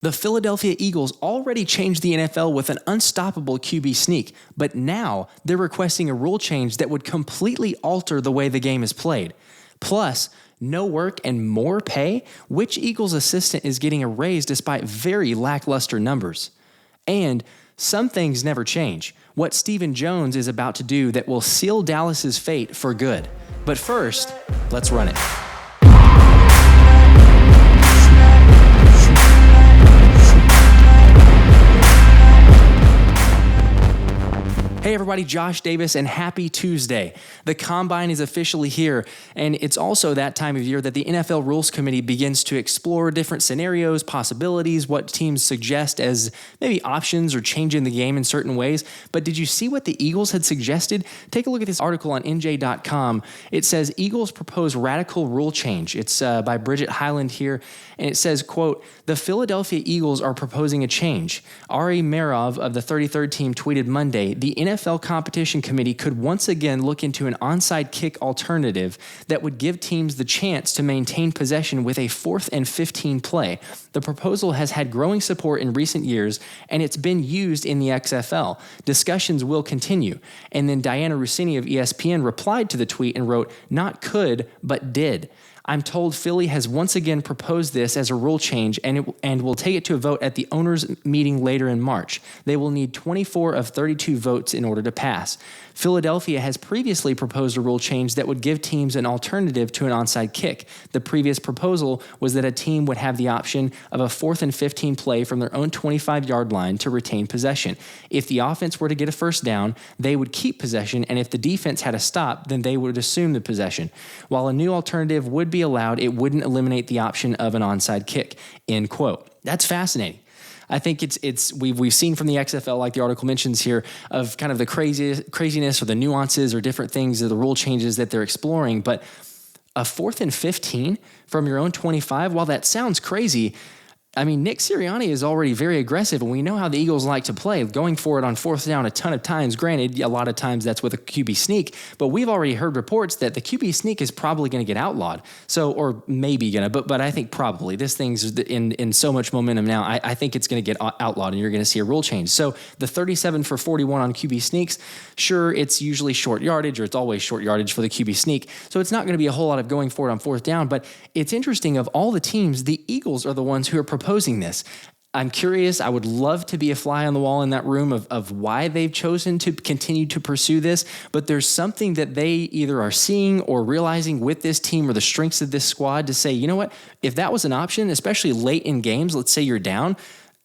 The Philadelphia Eagles already changed the NFL with an unstoppable QB sneak, but now they're requesting a rule change that would completely alter the way the game is played. Plus, no work and more pay? Which Eagles assistant is getting a raise despite very lackluster numbers? And some things never change. What Stephen Jones is about to do that will seal Dallas's fate for good. But first, let's run it. Hey everybody, Josh Davis, and happy Tuesday. The Combine is officially here, and it's also that time of year that the NFL Rules Committee begins to explore different scenarios, possibilities, what teams suggest as maybe options or changing the game in certain ways. But did you see what the Eagles had suggested? Take a look at this article on NJ.com. It says, Eagles propose radical rule change. It's by Bridget Highland here, and it says, quote, the Philadelphia Eagles are proposing a change. Ari Merov of the 33rd team tweeted Monday, the NFL Competition Committee could once again look into an onside kick alternative that would give teams the chance to maintain possession with a 4th and 15 play. The proposal has had growing support in recent years, and it's been used in the XFL. Discussions will continue. And then Diana Rossini of ESPN replied to the tweet and wrote, not could, but did. I'm told Philly has once again proposed this as a rule change and will take it to a vote at the owners' meeting later in March. They will need 24 of 32 votes in order to pass. Philadelphia has previously proposed a rule change that would give teams an alternative to an onside kick. The previous proposal was that a team would have the option of a 4th and 15 play from their own 25-yard line to retain possession. If the offense were to get a first down, they would keep possession, and if the defense had a stop, then they would assume the possession. While a new alternative would be allowed, it wouldn't eliminate the option of an onside kick, end quote. That's fascinating. I think we've seen from the XFL, like the article mentions here, of kind of the craziness or the nuances or different things or the rule changes that they're exploring. But a 4th and 15 from your own 25, while that sounds crazy, I mean, Nick Sirianni is already very aggressive, and we know how the Eagles like to play, going for it on 4th down a ton of times. Granted, a lot of times that's with a QB sneak, but we've already heard reports that the QB sneak is probably going to get outlawed. So, or maybe going to, but I think probably. This thing's in so much momentum now, I think it's going to get outlawed, and you're going to see a rule change. So, the 37 for 41 on QB sneaks, sure, it's usually short yardage, or it's always short yardage for the QB sneak, so it's not going to be a whole lot of going for it on 4th down, but it's interesting, of all the teams, the Eagles are the ones who are proposing this. I'm curious. I would love to be a fly on the wall in that room of why they've chosen to continue to pursue this, but there's something that they either are seeing or realizing with this team or the strengths of this squad to say, you know what, if that was an option, especially late in games, let's say you're down,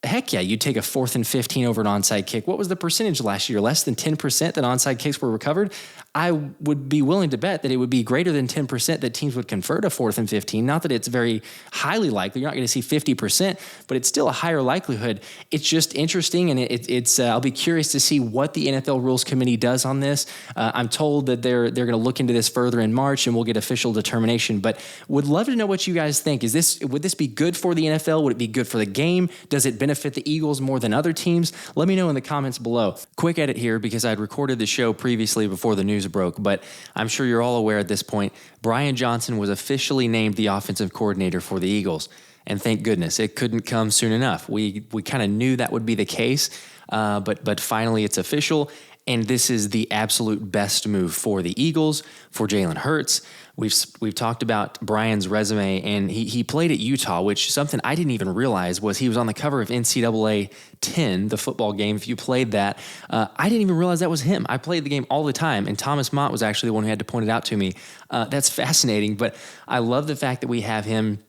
heck yeah, you'd take a 4th and 15 over an onside kick. What was the percentage last year? Less than 10% that onside kicks were recovered? I would be willing to bet that it would be greater than 10% that teams would convert a 4th and 15. Not that it's very highly likely. You're not going to see 50%, but it's still a higher likelihood. It's just interesting, and it's I'll be curious to see what the NFL Rules Committee does on this. I'm told that they're going to look into this further in March, and we'll get official determination. But would love to know what you guys think. Would this be good for the NFL? Would it be good for the game? Does it benefit the Eagles more than other teams? Let me know in the comments below. Quick edit here, because I'd recorded the show previously before the news broke, but I'm sure you're all aware at this point, Brian Johnson was officially named the offensive coordinator for the Eagles. And thank goodness, it couldn't come soon enough. We kind of knew that would be the case, but finally it's official. And this is the absolute best move for the Eagles, for Jalen Hurts. We've talked about Brian's resume, and he played at Utah, which something I didn't even realize was he was on the cover of NCAA 10, the football game. If you played that, I didn't even realize that was him. I played the game all the time, and Thomas Mott was actually the one who had to point it out to me. That's fascinating, but I love the fact that we have him.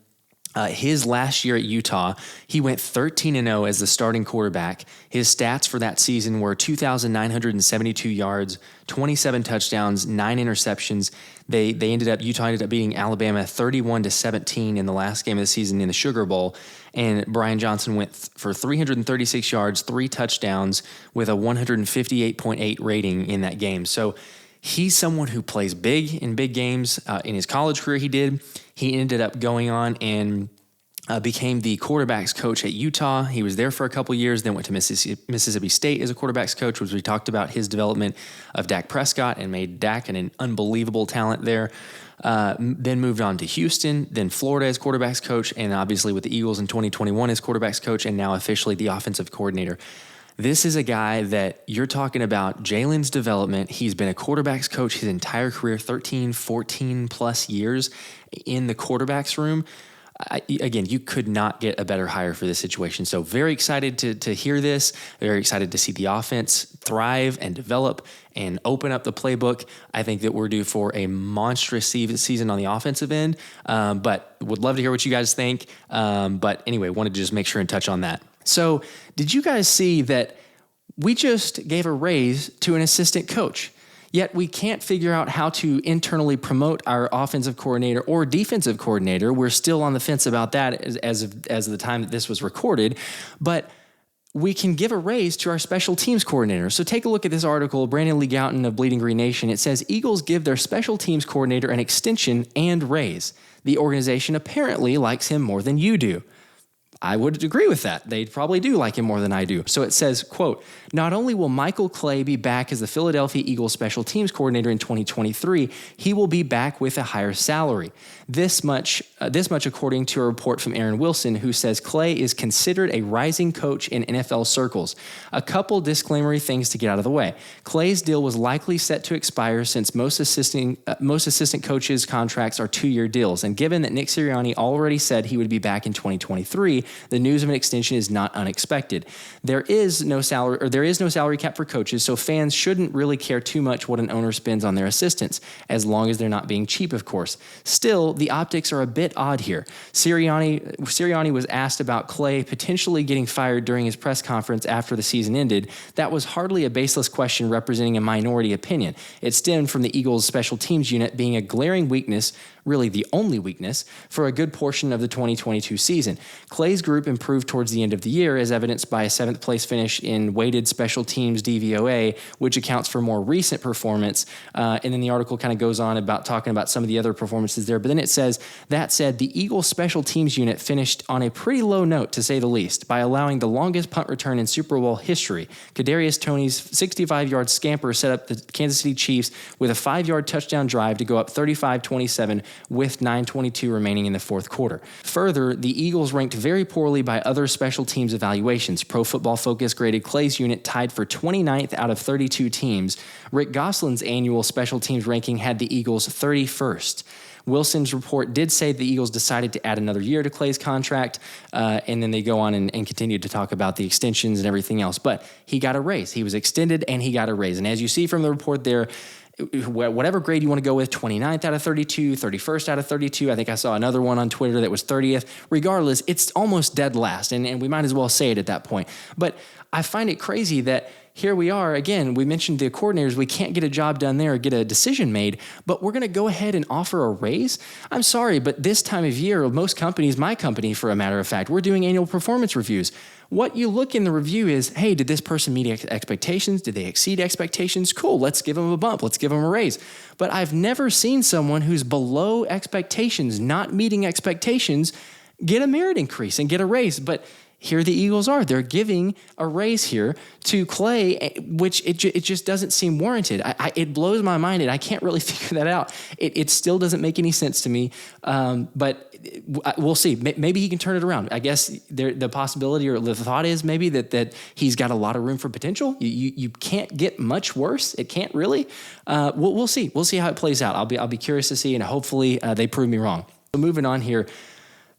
His last year at Utah, he went 13-0 as the starting quarterback. His stats for that season were 2,972 yards, 27 touchdowns, 9 interceptions. Utah ended up beating Alabama 31-17 in the last game of the season in the Sugar Bowl. And Brian Johnson went for 336 yards, 3 touchdowns with a 158.8 rating in that game. So he's someone who plays big in big games. In his college career, he did. He ended up going on and became the quarterback's coach at Utah. He was there for a couple years, then went to Mississippi State as a quarterback's coach, which we talked about his development of Dak Prescott and made Dak an unbelievable talent there. then moved on to Houston, then Florida as quarterbacks coach, and obviously with the Eagles in 2021 as quarterbacks coach, and now officially the offensive coordinator. This is a guy that you're talking about Jalen's development. He's been a quarterbacks coach his entire career, 13, 14 plus years in the quarterbacks room. Again, you could not get a better hire for this situation. So very excited to hear this. Very excited to see the offense thrive and develop and open up the playbook. I think that we're due for a monstrous season on the offensive end, but would love to hear what you guys think. But anyway, wanted to just make sure and touch on that. So did you guys see that we just gave a raise to an assistant coach? Yet we can't figure out how to internally promote our offensive coordinator or defensive coordinator. We're still on the fence about that as of the time that this was recorded. But we can give a raise to our special teams coordinator. So take a look at this article, Brandon Lee Gouton of Bleeding Green Nation. It says, Eagles give their special teams coordinator an extension and raise. The organization apparently likes him more than you do. I would agree with that. They probably do like him more than I do. So it says, quote, not only will Michael Clay be back as the Philadelphia Eagles special teams coordinator in 2023, he will be back with a higher salary. This much according to a report from Aaron Wilson, who says Clay is considered a rising coach in NFL circles. A couple disclaimery things to get out of the way. Clay's deal was likely set to expire since most assistant coaches' contracts are 2-year deals. And given that Nick Sirianni already said he would be back in 2023, the news of an extension is not unexpected. There is no salary cap for coaches, so fans shouldn't really care too much what an owner spends on their assistants, as long as they're not being cheap, of course. Still, the optics are a bit odd here. Sirianni was asked about Clay potentially getting fired during his press conference after the season ended. That was hardly a baseless question representing a minority opinion. It stemmed from the Eagles' special teams unit being a glaring weakness, really the only weakness, for a good portion of the 2022 season. Clay's group improved towards the end of the year, as evidenced by a 7th place finish in weighted special teams DVOA, which accounts for more recent performance. And then the article kind of goes on about talking about some of the other performances there. But then it says, that said, the Eagles special teams unit finished on a pretty low note, to say the least, by allowing the longest punt return in Super Bowl history. Kadarius Toney's 65-yard scamper set up the Kansas City Chiefs with a 5-yard touchdown drive to go up 35-27 with 9:22 remaining in the fourth quarter. Further, the Eagles ranked very poorly by other special teams evaluations. Pro Football Focus graded Clay's unit tied for 29th out of 32 teams. Rick Gosselin's annual special teams ranking had the Eagles 31st. Wilson's report did say the Eagles decided to add another year to Clay's contract, and then they go on and continue to talk about the extensions and everything else. But he got a raise. He was extended, and he got a raise. And as you see from the report there, whatever grade you want to go with, 29th out of 32, 31st out of 32. I think I saw another one on Twitter that was 30th. Regardless, it's almost dead last, and we might as well say it at that point. But I find it crazy that here we are, again, we mentioned the coordinators, we can't get a job done there or get a decision made, but we're going to go ahead and offer a raise? I'm sorry, but this time of year, most companies, my company for a matter of fact, we're doing annual performance reviews. What you look in the review is, hey, did this person meet expectations? Did they exceed expectations? Cool, let's give them a bump. Let's give them a raise. But I've never seen someone who's below expectations, not meeting expectations, get a merit increase and get a raise. But here the Eagles are. They're giving a raise here to Clay, which it just doesn't seem warranted. It blows my mind, and I can't really figure that out. It still doesn't make any sense to me, but we'll see. Maybe he can turn it around. I guess the possibility or the thought is maybe that he's got a lot of room for potential. You can't get much worse. It can't really. We'll see. We'll see how it plays out. I'll be curious to see, and hopefully they prove me wrong. So moving on here.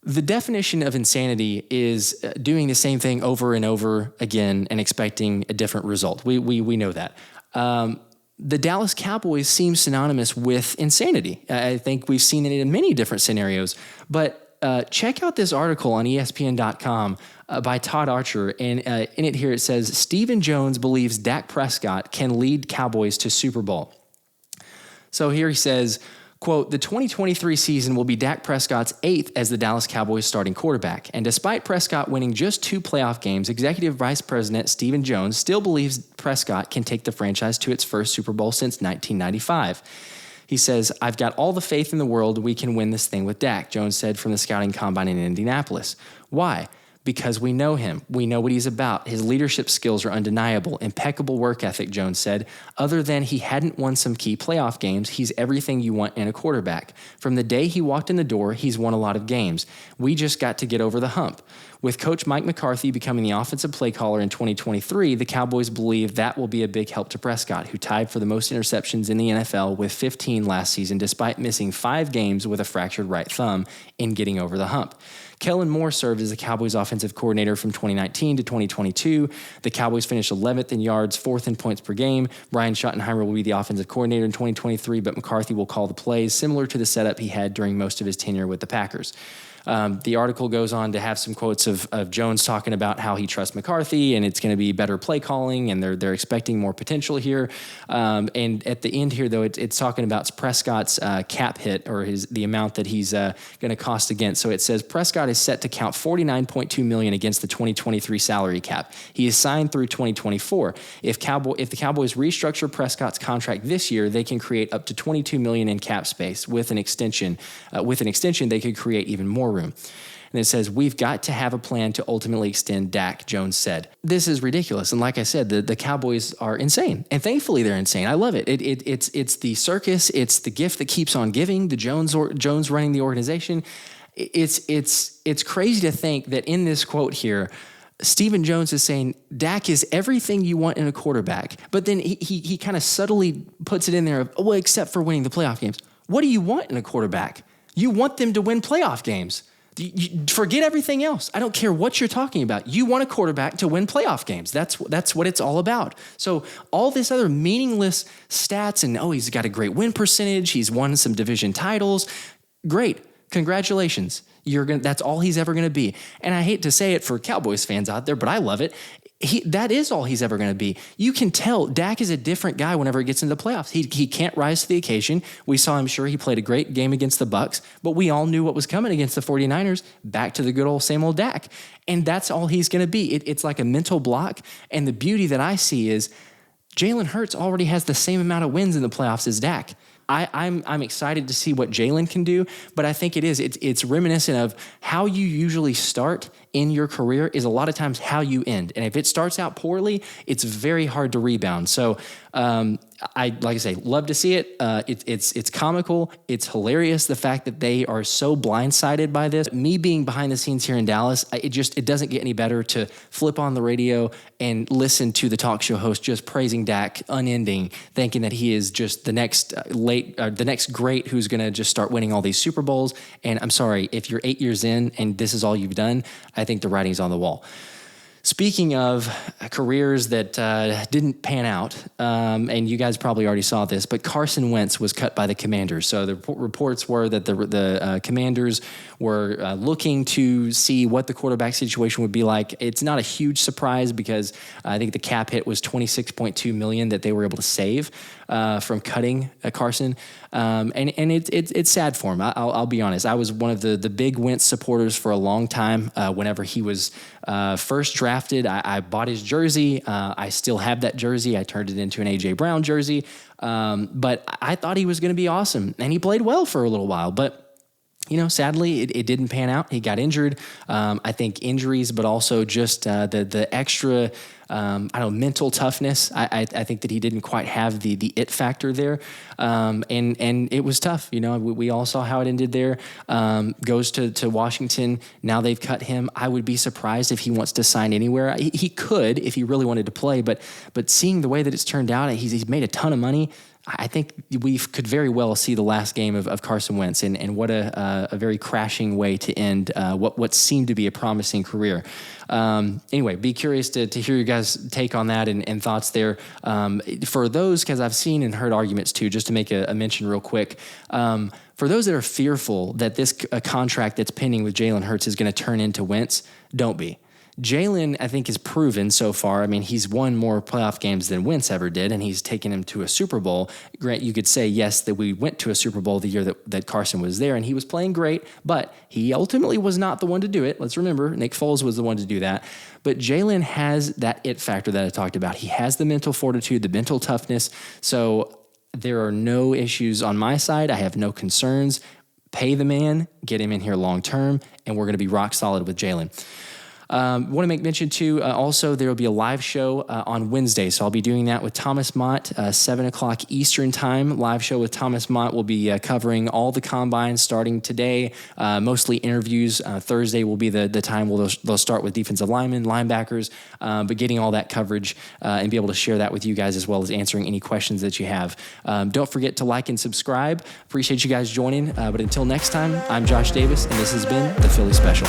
The definition of insanity is doing the same thing over and over again and expecting a different result. We know that. The Dallas Cowboys seem synonymous with insanity. I think we've seen it in many different scenarios. But check out this article on ESPN.com by Todd Archer. And in it here it says, Stephen Jones believes Dak Prescott can lead Cowboys to Super Bowl. So here he says, quote, the 2023 season will be Dak Prescott's 8th as the Dallas Cowboys starting quarterback. And despite Prescott winning just 2 playoff games, Executive Vice President Stephen Jones still believes Prescott can take the franchise to its first Super Bowl since 1995. He says, I've got all the faith in the world we can win this thing with Dak, Jones said from the scouting combine in Indianapolis. Why? because we know him. We know what he's about. His leadership skills are undeniable. Impeccable work ethic, Jones said. Other than he hadn't won some key playoff games, he's everything you want in a quarterback. From the day he walked in the door, he's won a lot of games. We just got to get over the hump. With Coach Mike McCarthy becoming the offensive play caller in 2023, the Cowboys believe that will be a big help to Prescott, who tied for the most interceptions in the NFL with 15 last season, despite missing 5 games with a fractured right thumb in getting over the hump. Kellen Moore served as the Cowboys offensive coordinator from 2019 to 2022. The Cowboys finished 11th in yards, 4th in points per game. Brian Schottenheimer will be the offensive coordinator in 2023, but McCarthy will call the plays, similar to the setup he had during most of his tenure with the Packers. The article goes on to have some quotes of Jones talking about how he trusts McCarthy and it's going to be better play calling and they're expecting more potential here. And at the end here, though, it's talking about Prescott's cap hit or the amount that he's going to cost against. So it says Prescott is set to count $49.2 million against the 2023 salary cap. He is signed through 2024. If the Cowboys restructure Prescott's contract this year, they can create up to $22 million in cap space. With an extension, they could create even more room. And it says, we've got to have a plan to ultimately extend Dak, Jones said. This is ridiculous. And like I said, the Cowboys are insane. And thankfully they're insane. I love it. It's the circus. It's the gift that keeps on giving. The Jones running the organization. It's crazy to think that in this quote here, Stephen Jones is saying Dak is everything you want in a quarterback. But then he kind of subtly puts it in there of, well, except for winning the playoff games. What do you want in a quarterback? You want them to win playoff games. Forget everything else. I don't care what you're talking about. You want a quarterback to win playoff games. That's what it's all about. So all this other meaningless stats and, he's got a great win percentage. He's won some division titles. Great. Congratulations. That's all he's ever going to be. And I hate to say it for Cowboys fans out there, but I love it. That is all he's ever going to be. You can tell Dak is a different guy whenever it gets into the playoffs. He can't rise to the occasion. We saw him, he played a great game against the Bucs, but we all knew what was coming against the 49ers, back to the good old same old Dak. And that's all he's going to be. It's like a mental block. And the beauty that I see is Jalen Hurts already has the same amount of wins in the playoffs as Dak. I'm excited to see what Jalen can do, but I think it's reminiscent of how you usually start in your career is a lot of times how you end. And if it starts out poorly, it's very hard to rebound. So like I say, love to see it. It's comical. It's hilarious. The fact that they are so blindsided by this. Me being behind the scenes here in Dallas, it doesn't get any better to flip on the radio and listen to the talk show host just praising Dak unending, thinking that he is just the next great who's going to just start winning all these Super Bowls. And I'm sorry, if you're 8 years in and this is all you've done, I think the writing's on the wall. Speaking of careers that didn't pan out, and you guys probably already saw this, but Carson Wentz was cut by the Commanders. So the reports were that the Commanders were looking to see what the quarterback situation would be like. It's not a huge surprise because I think the cap hit was $26.2 million that they were able to save from cutting Carson. And it's sad for him. I'll be honest. I was one of the big Wentz supporters for a long time. Whenever he was first drafted, I bought his jersey. I still have that jersey. I turned it into an A.J. Brown jersey. But I thought he was going to be awesome. And he played well for a little while. But sadly, it didn't pan out. He got injured. I think injuries, but also just the extra, mental toughness. I think that he didn't quite have the it factor there. And it was tough. We all saw how it ended there. Goes to Washington. Now they've cut him. I would be surprised if he wants to sign anywhere. He could if he really wanted to play, but seeing the way that it's turned out, he's made a ton of money. I think we could very well see the last game of Carson Wentz, and what a very crashing way to end what seemed to be a promising career. Anyway, be curious to hear your guys' take on that and thoughts there. For those, because I've seen and heard arguments too, just to make a mention real quick, for those that are fearful that this contract that's pending with Jalen Hurts is going to turn into Wentz, don't be. Jalen, I think, has proven so far. I mean, he's won more playoff games than Wentz ever did, and he's taken him to a Super Bowl. Grant, you could say, yes, that we went to a Super Bowl the year that Carson was there, and he was playing great, but he ultimately was not the one to do it. Let's remember, Nick Foles was the one to do that. But Jalen has that it factor that I talked about. He has the mental fortitude, the mental toughness. So there are no issues on my side. I have no concerns. Pay the man, get him in here long term, and we're going to be rock solid with Jalen. Want to make mention too, also there will be a live show on Wednesday. So I'll be doing that with Thomas Mott, 7 o'clock Eastern time. Live show with Thomas Mott will be covering all the combines starting today, mostly interviews. Thursday will be the time where they'll start with defensive linemen, linebackers, but getting all that coverage and be able to share that with you guys as well as answering any questions that you have. Don't forget to like and subscribe. Appreciate you guys joining. But until next time, I'm Josh Davis, and this has been the Philly Special.